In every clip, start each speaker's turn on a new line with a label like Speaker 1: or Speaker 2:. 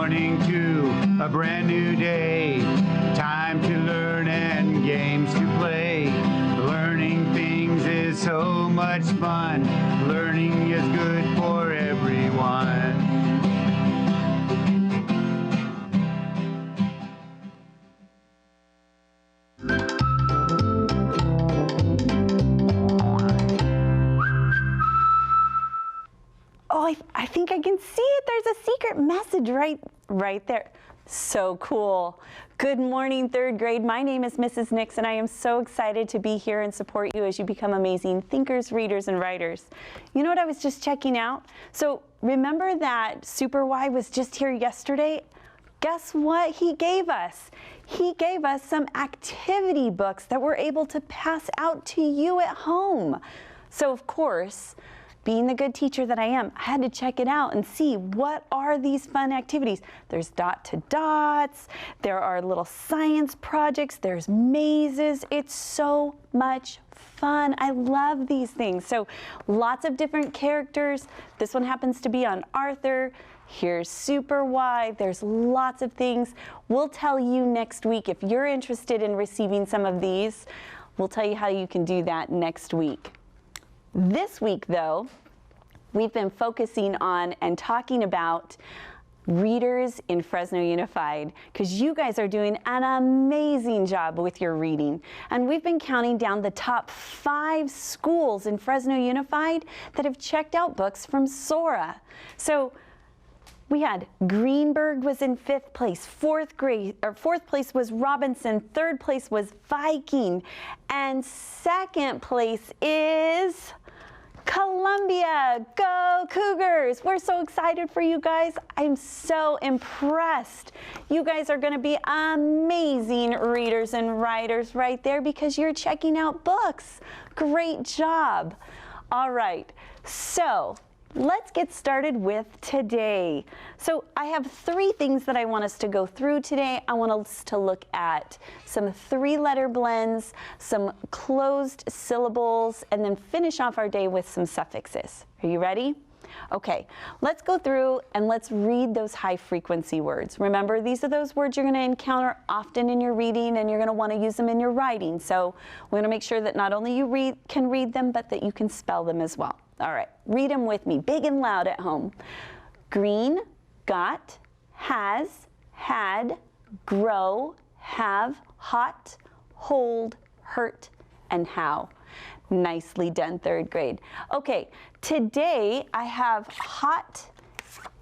Speaker 1: morning to a brand new day. Time to learn and games to play. Learning things is so much fun. Learning is good for everyone.
Speaker 2: Oh, I think I can see it. There's a secret message right there. So cool. Good morning, third grade. My name is Mrs. Nix, and I am so excited to be here and support you as you become amazing thinkers, readers, and writers. You know what I was just checking out? So remember that Super Y was just here yesterday? Guess what he gave us? He gave us some activity books that we're able to pass out to you at home. So of course, being the good teacher that I am, I had to check it out and see what are these fun activities. There's dot to dots, there are little science projects, there's mazes. It's so much fun. I love these things. So lots of different characters. This one happens to be on Arthur. Here's Super Y. There's lots of things. We'll tell you next week if you're interested in receiving some of these. We'll tell you how you can do that next week. This week, though, we've been focusing on and talking about readers in Fresno Unified, because you guys are doing an amazing job with your reading. And we've been counting down the top 5 schools in Fresno Unified that have checked out books from Sora. So we had Greenberg was in 5th place, 4th place was Robinson, 3rd place was Viking, and 2nd place is Columbia. Go Cougars! We're so excited for you guys. I'm so impressed. You guys are going to be amazing readers and writers right there because you're checking out books. Great job. All right, so let's get started with today. So I have 3 things that I want us to go through today. I want us to look at some 3-letter blends, some closed syllables, and then finish off our day with some suffixes. Are you ready? Okay, let's go through and let's read those high frequency words. Remember, these are those words you're going to encounter often in your reading, and you're going to want to use them in your writing. So we're going to make sure that not only you can read them, but that you can spell them as well. All right, read them with me, big and loud at home. Green, got, has, had, grow, have, hot, hold, hurt, and how. Nicely done, 3rd grade. Okay, today I have hot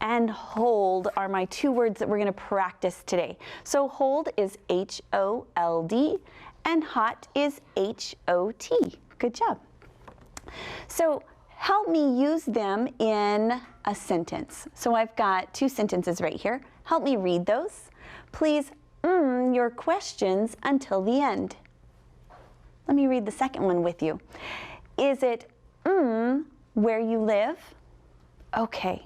Speaker 2: and hold are my 2 words that we're going to practice today. So hold is H-O-L-D and hot is H-O-T. Good job. So help me use them in a sentence. So I've got 2 sentences right here. Help me read those. Please your questions until the end. Let me read the second one with you. Is it where you live? Okay.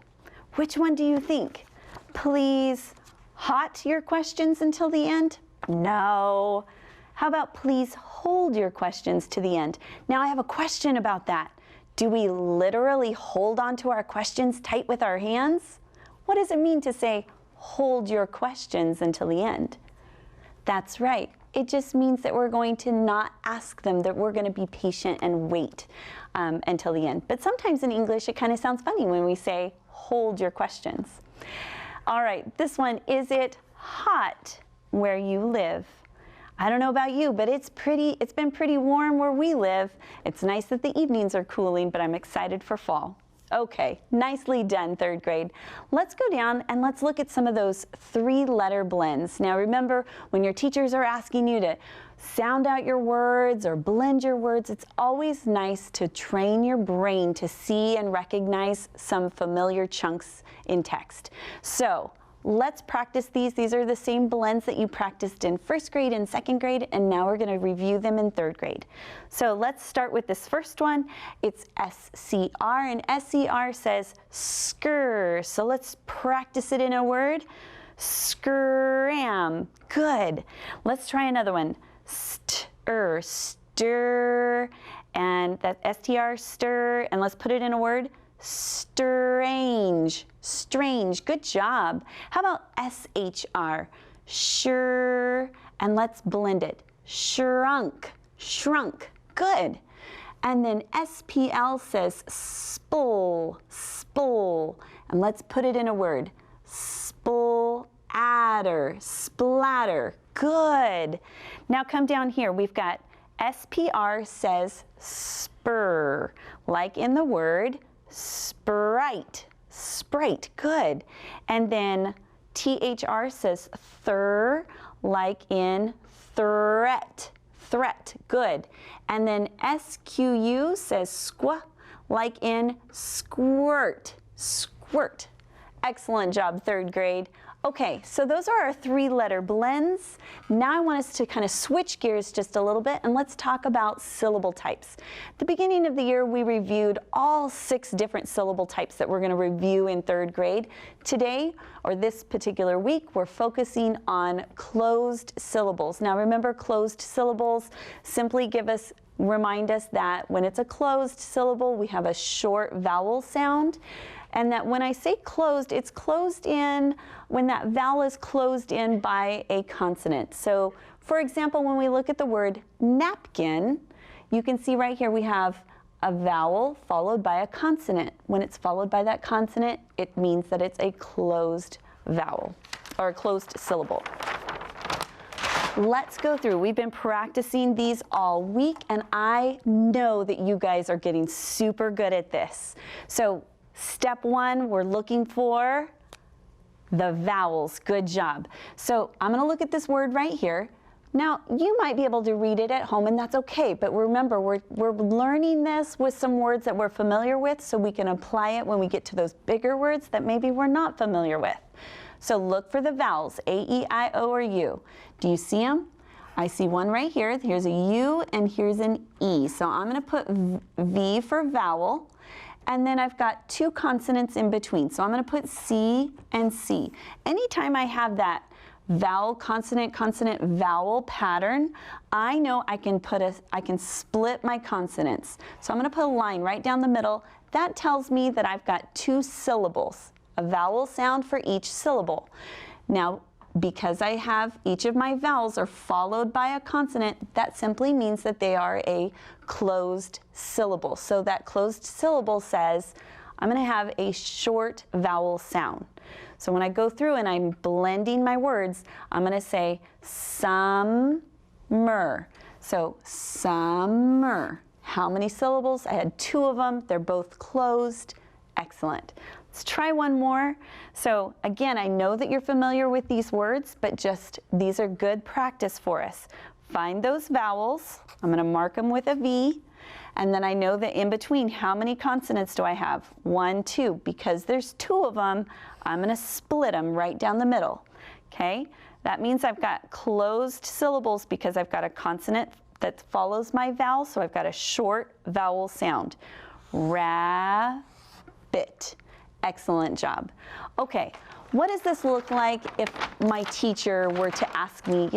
Speaker 2: Which one do you think? Please hot your questions until the end? No. How about please hold your questions to the end? Now I have a question about that. Do we literally hold on to our questions tight with our hands? What does it mean to say, hold your questions until the end? That's right. It just means that we're going to not ask them, that we're going to be patient and wait until the end. But sometimes in English, it kind of sounds funny when we say, hold your questions. All right, this one, is it hot where you live? I don't know about you, but it's been pretty warm where we live. It's nice that the evenings are cooling, but I'm excited for fall. Okay, nicely done, 3rd grade. Let's go down and let's look at some of those 3-letter blends. Now remember, when your teachers are asking you to sound out your words or blend your words, it's always nice to train your brain to see and recognize some familiar chunks in text. So let's practice these. These are the same blends that you practiced in 1st grade and 2nd grade, and now we're going to review them in 3rd grade. So let's start with this first one. It's S-C-R, and S-C-R says skr. So let's practice it in a word. Scram. Good. Let's try another one. Stir. And that S-T-R, stir. And let's put it in a word. strange, strange. Good job. How about SHR? Sure, and let's blend it. Shrunk, shrunk. Good. And then SPL says spul, spul. And let's put it in a word. Splatter, splatter. Good. Now come down here. We've got SPR says spur, like in the word sprite, sprite. Good. And then THR says thur, like in threat, threat. Good. And then SQU says squa, like in squirt, squirt. Excellent job, third grade. Okay, so those are our 3-letter blends. Now I want us to kind of switch gears just a little bit and let's talk about syllable types. At the beginning of the year, we reviewed all 6 different syllable types that we're going to review in 3rd grade. Today, or this particular week, we're focusing on closed syllables. Now remember, closed syllables simply remind us that when it's a closed syllable, we have a short vowel sound. And that when I say closed, it's closed in when that vowel is closed in by a consonant. So, for example, when we look at the word napkin, you can see right here we have a vowel followed by a consonant. When it's followed by that consonant, it means that it's a closed vowel or a closed syllable. Let's go through. We've been practicing these all week, and I know that you guys are getting super good at this. So, step 1, we're looking for the vowels. Good job. So I'm going to look at this word right here. Now, you might be able to read it at home, and that's okay. But remember, we're learning this with some words that we're familiar with so we can apply it when we get to those bigger words that maybe we're not familiar with. So look for the vowels, A, E, I, O, or U. Do you see them? I see one right here. Here's a U, and here's an E. So I'm going to put V for vowel. And then I've got 2 consonants in between. So I'm going to put C and C. Anytime I have that vowel, consonant, consonant, vowel pattern, I know I can split my consonants. So I'm going to put a line right down the middle. That tells me that I've got 2 syllables, a vowel sound for each syllable. Now, because I have each of my vowels are followed by a consonant, that simply means that they are a closed syllable. So that closed syllable says, I'm going to have a short vowel sound. So when I go through and I'm blending my words, I'm going to say summer. So summer. How many syllables? I had 2 of them. They're both closed. Excellent. Let's try one more. So again, I know that you're familiar with these words, but these are good practice for us. Find those vowels. I'm going to mark them with a V. And then I know that in between, how many consonants do I have? 1, 2. Because there's 2 of them, I'm going to split them right down the middle. Okay? That means I've got closed syllables because I've got a consonant that follows my vowel, so I've got a short vowel sound. Rabbit. Excellent job. Okay, what does this look like if my teacher were to ask me,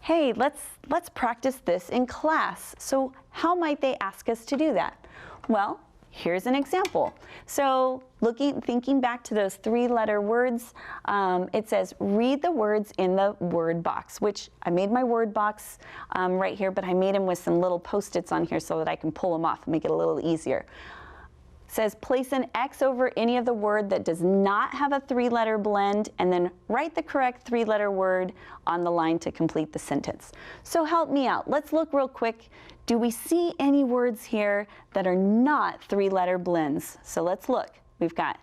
Speaker 2: hey, let's practice this in class. So how might they ask us to do that? Well, here's an example. So thinking back to those 3-letter words, it says read the words in the word box, which I made my word box right here, but I made them with some little Post-its on here so that I can pull them off and make it a little easier. Says place an X over any of the word that does not have a 3-letter blend, and then write the correct 3-letter word on the line to complete the sentence. So help me out. Let's look real quick. Do we see any words here that are not 3-letter blends? So let's look. We've got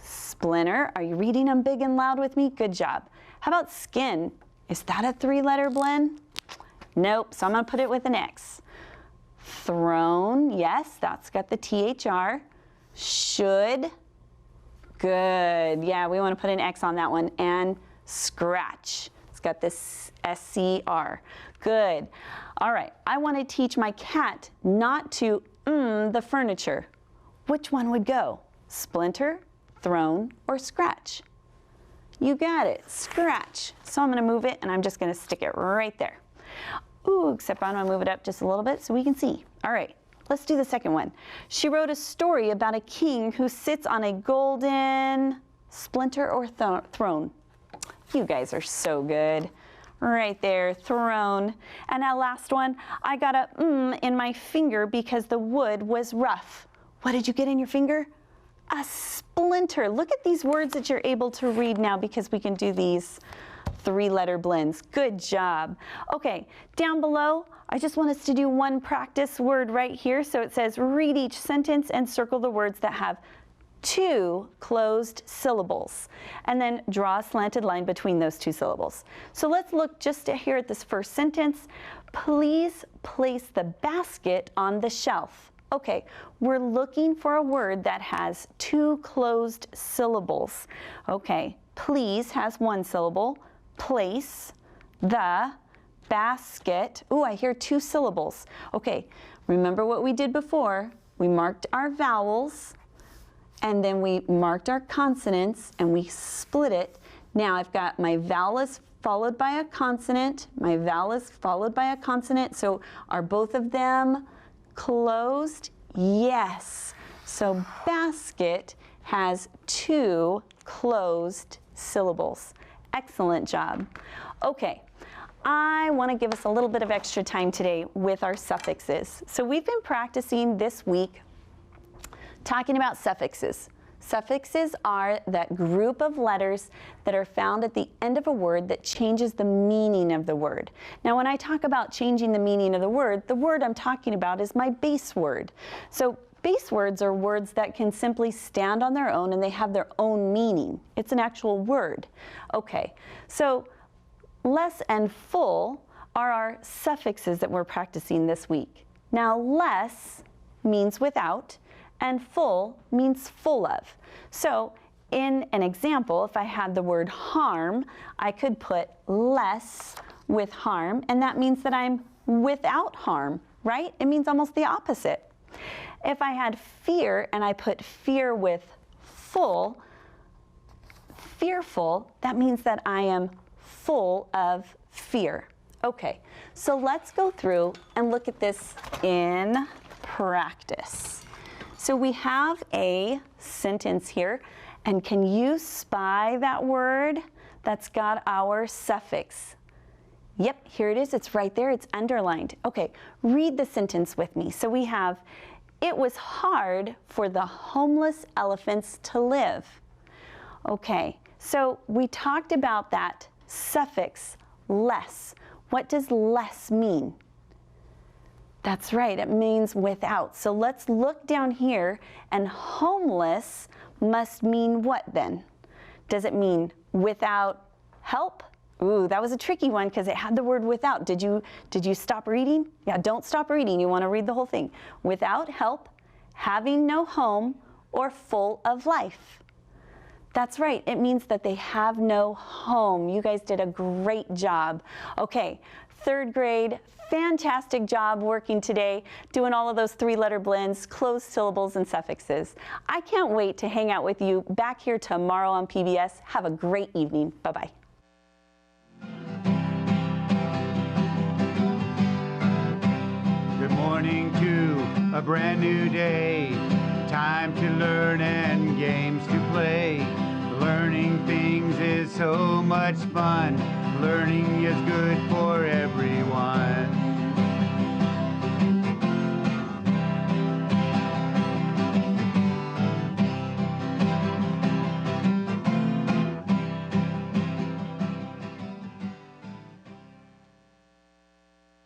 Speaker 2: splinter. Are you reading them big and loud with me? Good job. How about skin? Is that a 3-letter blend? Nope, so I'm going to put it with an X. Thrown, yes, that's got the THR. Should, good. Yeah, we want to put an X on that one. And scratch, it's got this SCR. Good. All right, I want to teach my cat not to the furniture. Which one would go? Splinter, thrown, or scratch? You got it, scratch. So I'm going to move it, and I'm just going to stick it right there. Ooh, except I'm going to move it up just a little bit so we can see. All right, Let's do the second one. She wrote a story about a king who sits on a golden splinter or throne. You guys are so good. Right there, throne. And now last one, I got a in my finger because the wood was rough. What did you get in your finger? A splinter. Look at these words that you're able to read now because we can do these 3-letter blends. Good job. Okay, down below, I just want us to do one practice word right here. So it says, read each sentence and circle the words that have 2 closed syllables, and then draw a slanted line between those 2 syllables. So let's look just here at this first sentence. Please place the basket on the shelf. Okay, we're looking for a word that has 2 closed syllables. Okay, please has 1 syllable. Place, the, basket. Ooh, I hear 2 syllables. Okay, remember what we did before? We marked our vowels, and then we marked our consonants, and we split it. Now I've got my vowel is followed by a consonant. My vowel is followed by a consonant. So are both of them closed? Yes. So basket has 2 closed syllables. Excellent job. Okay, I want to give us a little bit of extra time today with our suffixes. So we've been practicing this week talking about suffixes. Suffixes are that group of letters that are found at the end of a word that changes the meaning of the word. Now, when I talk about changing the meaning of the word I'm talking about is my base word. So base words are words that can simply stand on their own and they have their own meaning. It's an actual word. Okay, so less and full are our suffixes that we're practicing this week. Now, less means without, and full means full of. So in an example, if I had the word harm, I could put less with harm, and that means that I'm without harm, right? It means almost the opposite. If I had fear and I put fear with full, fearful, that means that I am full of fear. Okay, so let's go through and look at this in practice. So we have a sentence here, and can you spy that word that's got our suffix? Yep, here it is. It's right there. It's underlined. Okay, read the sentence with me. So we have, it was hard for the homeless elephants to live. Okay, so we talked about that suffix, less. What does less mean? That's right, it means without. So let's look down here, and homeless must mean what then? Does it mean without help? Ooh, that was a tricky one because it had the word without. Did you stop reading? Yeah, don't stop reading. You want to read the whole thing. Without help, having no home, or full of life. That's right, it means that they have no home. You guys did a great job. Okay, 3rd grade, fantastic job working today, doing all of those 3-letter blends, closed syllables, and suffixes. I can't wait to hang out with you back here tomorrow on PBS. Have a great evening. Bye-bye.
Speaker 1: Good morning to a brand new day. Time to learn and games to play. Learning things is so much fun. Learning is good for